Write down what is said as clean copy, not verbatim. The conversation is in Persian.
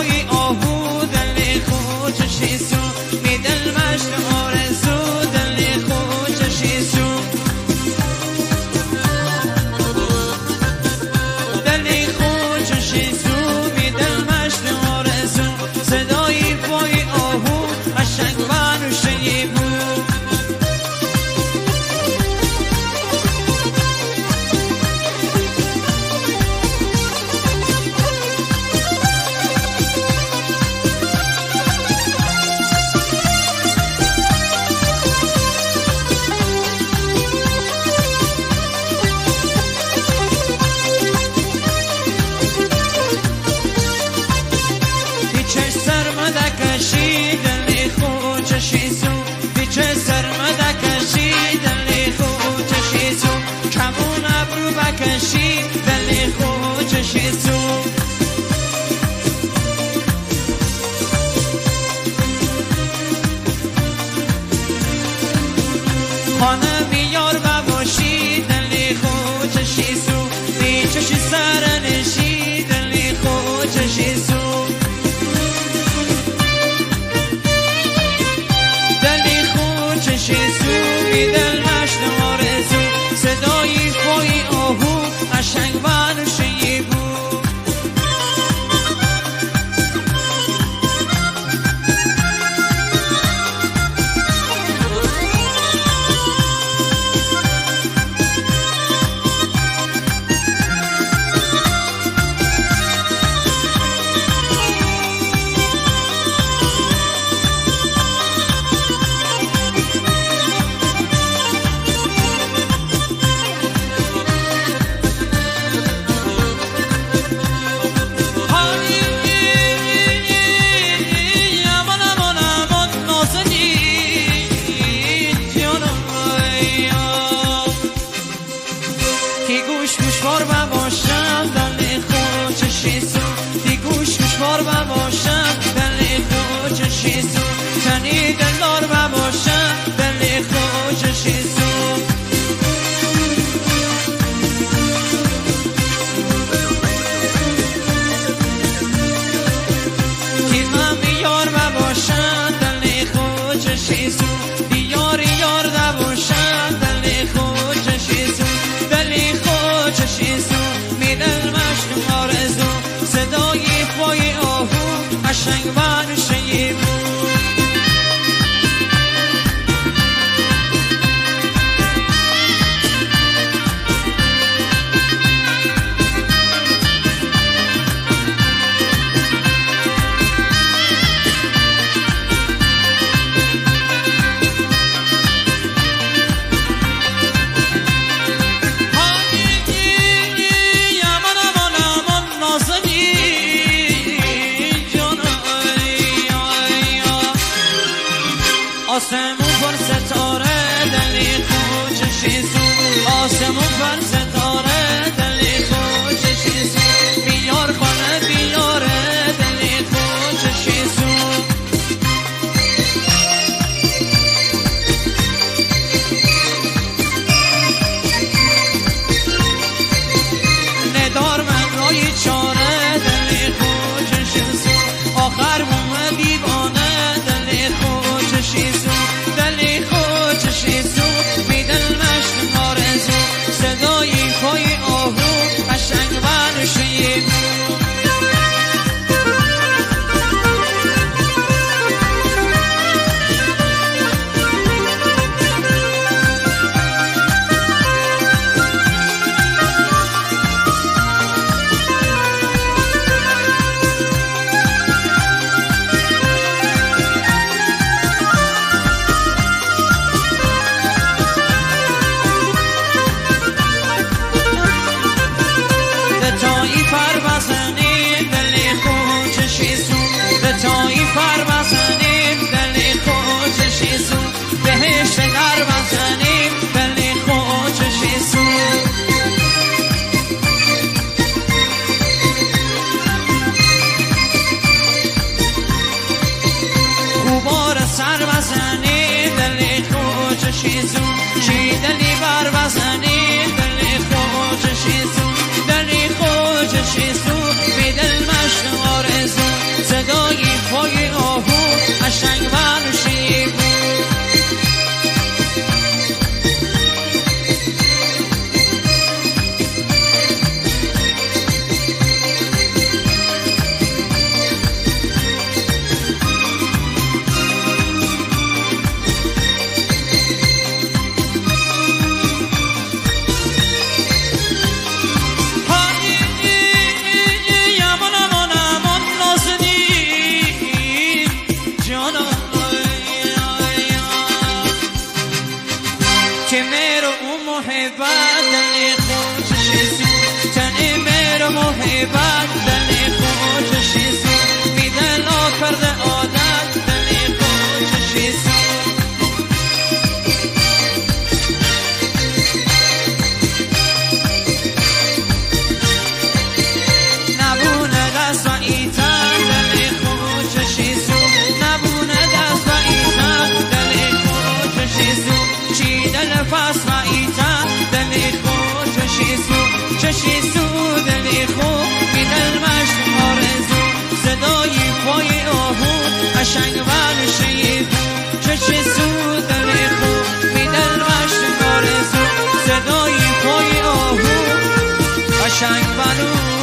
پای آهو دل خوششی سو می دل مشت آرزو دل خوششی سو دل خوششی سو می دل مشت آرزو صدای پای آهو قشنگ بنوشی بود خانه بیار و باشی دلی خوششی سو بیچشی سرنشی دلی خوششی سو دلی خوششی سو بی دل مشت آرزو صدای پای آهو قشنگ بنوشی بود گوشوار و باشم دل خوششی سو دی گوشوار و باشم دل خوششی سو تنی دلدار و باشم دل خوششی سو کیمم بیار و باشم دل خوششی سو بیار یار و باشم دل خوششی سو خوششی سو می دل مشت آرزو صدای پای آهو قشنگ بنوشی بود آسمون پر ستاره دلی خوششی سو آسمون پر ستاره دلی خوششی سو بیار خانه بیاره دلی خوششی سو ندار من رای چاره دلی خوششی سو آخر مومه دیوانه دلی خوششی سو دلی خوششی سو بی دل مشت آرزو صدای پای آهو قشنگ بنوشی بود قشنگ ورشه چه سو دل خود میدل مشت آرزو صدای پای آهو قشنگ ورشه